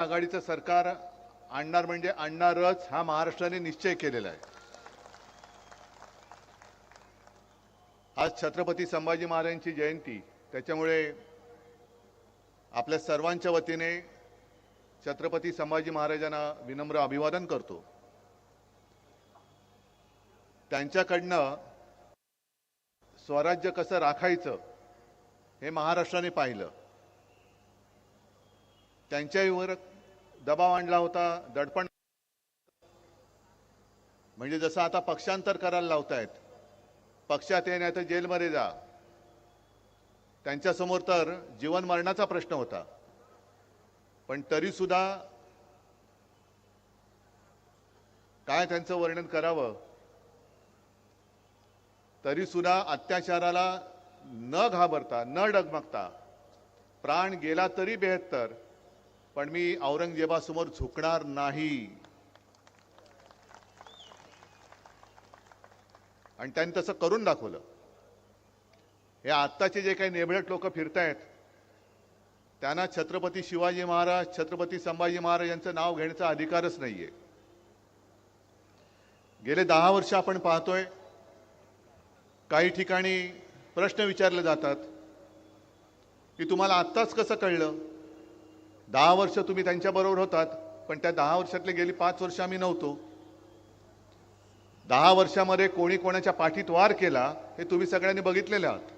आघाडीचं सरकार आणणार म्हणजे आणणारच हा महाराष्ट्राने निश्चय केलेला आहे। आज छत्रपती संभाजी महाराजांची जयंती, त्याच्यामुळे आपल्या सर्वांच्या वतीने छत्रपती संभाजी महाराजांना विनम्र अभिवादन करतो। त्यांच्याकडनं स्वराज्य कसं राखायचं हे महाराष्ट्राने पाहिलं। त्यांच्यावर दबाव आणला होता, दडपण, म्हणजे जसं आता पक्षांतर करायला लावतायत, पक्षात ये नाही तर जेलमध्ये जा। त्यांच्यासमोर तर जीवन मरणाचा प्रश्न होता, पण तरी सुद्धा काय त्यांचं वर्णन करावं, तरी सुद्धा अत्याचाराला न घाबरता, न डगमगता, प्राण गेला तरी 72, पण मी औरंगजेबासमोर झुकणार नाही। आणि त्यांनी तसं करून दाखवलं। हे आत्ताचे जे काही नेबळट लोक फिरतायत, त्यांना छत्रपती शिवाजी महाराज, छत्रपती संभाजी महाराज यांचं नाव घेण्याचा अधिकारच नाहीये। गेले 10 वर्ष आपण पाहतोय, काही ठिकाणी प्रश्न विचारले जातात की तुम्हाला आत्ताच कसं कळलं? 10 वर्ष तुम्ही त्यांच्याबरोबर होतात, पण त्या 10 वर्षातले गेली 5 वर्ष आम्ही नव्हतो। 10 वर्षामध्ये कोणी कोणाच्या पाठीत वार केला हे तुम्ही सगळ्यांनी बघितलेले आहात।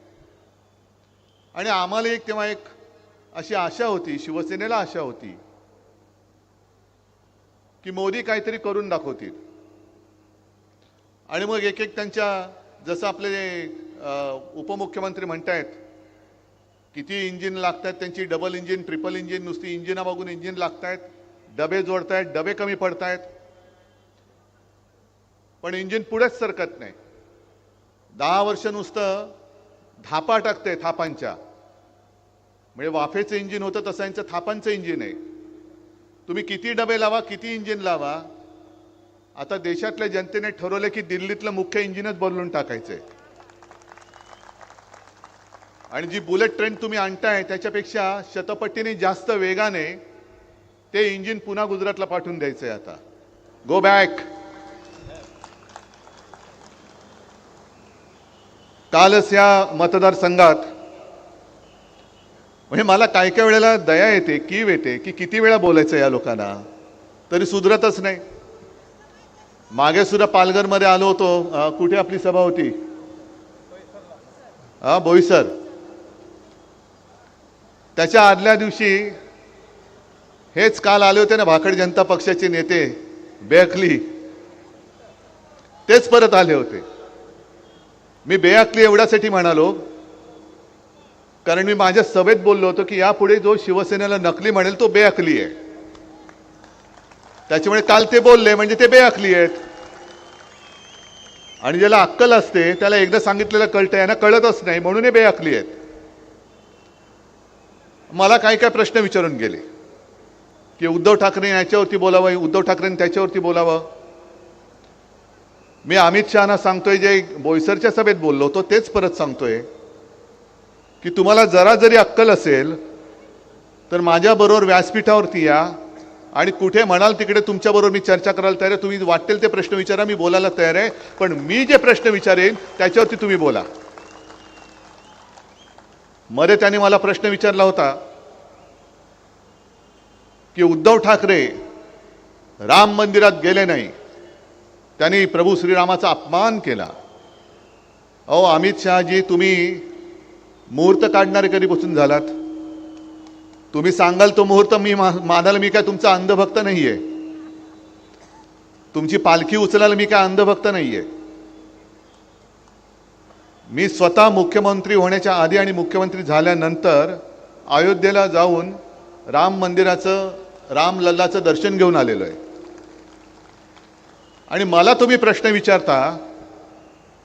आणि आम्हाला तेव्हा एक अशी आशा होती, शिवसेनेला आशा होती की मोदी काहीतरी करून दाखवतील। आणि मग एक एक त्यांच्या, जसं आपले उपमुख्यमंत्री म्हणतायत, किती इंजिन लागतात त्यांची, डबल इंजिन, ट्रिपल इंजिन, नुसती इंजिना बघून इंजिन लागतायत, डबे जोडतायत, डबे कमी पडतायत, पण इंजिन पुढेच सरकत नाही। 10 वर्ष नुसतं थापा टाकते, थापांच्या, म्हणजे वाफेचं इंजिन होतं तसं यांचं थापांचं इंजिन आहे। तुम्ही किती डबे लावा, किती इंजिन लावा, आता देशातल्या जनतेने ठरवलं की दिल्लीतलं मुख्य इंजिनच बदलून टाकायचंय। आणि जी बुलेट ट्रेन तुम्ही आणताय त्याच्यापेक्षा शतपटीने जास्त वेगाने ते इंजिन पुन्हा गुजरातला पाठवून द्यायचंय। आता गो बॅक। कालच या मतदारसंघात, म्हणजे मला काय काय वेळेला दया येते, कीव येते की किती वेळा बोलायचं या लोकांना, तरी सुधरतच नाही। मागे सुद्धा पालघरमध्ये आलो होतो, कुठे आपली सभा होती, बोईसर, त्याच्या आदल्या दिवशी हेच काल आले होते ना भाकड जनता पक्षाचे नेते बेअकली, तेच परत आले होते। मी बेअकली एवढ्यासाठी म्हणालो कारण मी माझ्या सभेत बोललो होतो की यापुढे जो शिवसेनेला नकली म्हणेल तो बेअकली आहे। त्याच्यामुळे काल ते बोलले म्हणजे ते बेअकली आहेत। आणि ज्याला अक्कल असते त्याला एकदा सांगितलेलं कळतं, यांना कळतच नाही म्हणून हे बेअकली आहेत। मला काय काय प्रश्न विचारून गेले की उद्धव ठाकरे याच्यावरती बोलावं, उद्धव ठाकरेंनी त्याच्यावरती बोलावं। मी अमित शहाना सांगतोय, जे बोईसरच्या सभेत बोललो होतो तेच परत सांगतोय की तुम्हाला जरा जरी अक्कल असेल तर माझ्याबरोबर व्यासपीठावरती या आणि कुठे म्हणाल तिकडे तुमच्याबरोबर मी चर्चा करायला तयार आहे। तुम्ही वाटेल ते प्रश्न विचारा, मी बोलायला तयार आहे, पण मी जे प्रश्न विचारेन त्याच्यावरती तुम्ही बोला। मध्ये त्यांनी मला प्रश्न विचारला होता की उद्धव ठाकरे राम मंदिरात गेले नाही, त्यांनी प्रभू श्रीरामाचा अपमान केला। अहो अमित शहाजी, तुम्ही मुहूर्त काढणारे कधीपासून झालात? तुम्ही सांगाल तो मुहूर्त मी मानायला मी काय तुमचा अंधभक्त नाहीये, तुमची पालखी उचलायला मी काय अंधभक्त नाहीये। मी स्वतः मुख्यमंत्री होण्याच्या आधी आणि मुख्यमंत्री झाल्यानंतर अयोध्येला जाऊन राम मंदिराचं, राम लल्लाचं दर्शन घेऊन आलेलो आहे। आणि मला तुम्ही प्रश्न विचारता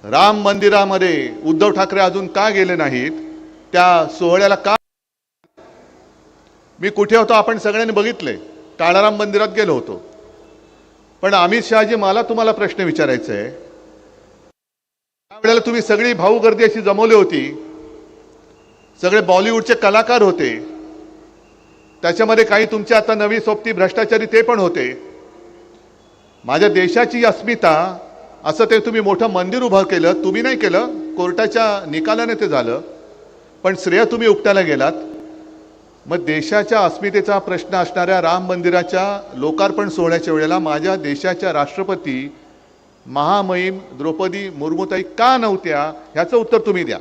राम मंदिरामध्ये उद्धव ठाकरे अजून का गेले नाहीत, त्या सोहळ्याला का? मी कुठे होतो आपण सगळ्यांनी बघितले, काळाराम मंदिरात गेलो होतो। पण अमित शहाजी, मला तुम्हाला प्रश्न विचारायचा आहे, त्यावेळेला तुम्ही सगळी भाऊ गर्दी अशी जमवली होती, सगळे बॉलिवूडचे कलाकार होते, त्याच्यामध्ये काही तुमचे आता नवी सोबती भ्रष्टाचारी ते पण होते. माझ्या देशाची अस्मिता असं ते तुम्ही मोठं मंदिर उभं केलं, तुम्ही नाही केलं, कोर्टाच्या निकालाने ते झालं, पण श्रेय तुम्ही उपटायला गेलात. मग देशाच्या अस्मितेचा प्रश्न असणाऱ्या राम मंदिराच्या लोकार्पण सोहळ्याच्या वेळेला माझ्या देशाच्या राष्ट्रपती महामहिम द्रौपदी मुर्मूताई का नव्हत्या, ह्याचं उत्तर तुम्ही द्या.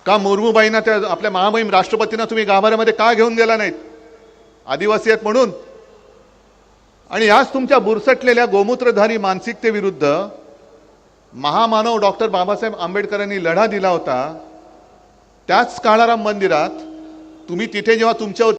का मुर्मूबाईंना त्या आपल्या महामहिम राष्ट्रपतींना तुम्ही गाभाऱ्यामध्ये का घेऊन गेला नाहीत, आदिवासी आहेत म्हणून? आणि याच तुमच्या बुरसटलेल्या गोमूत्रधारी मानसिकतेविरुद्ध महामानव डॉक्टर बाबासाहेब आंबेडकरांनी लढा दिला होता. त्याच काळाराम मंदिरात तुम्ही तिथे जेव्हा तुमच्यावर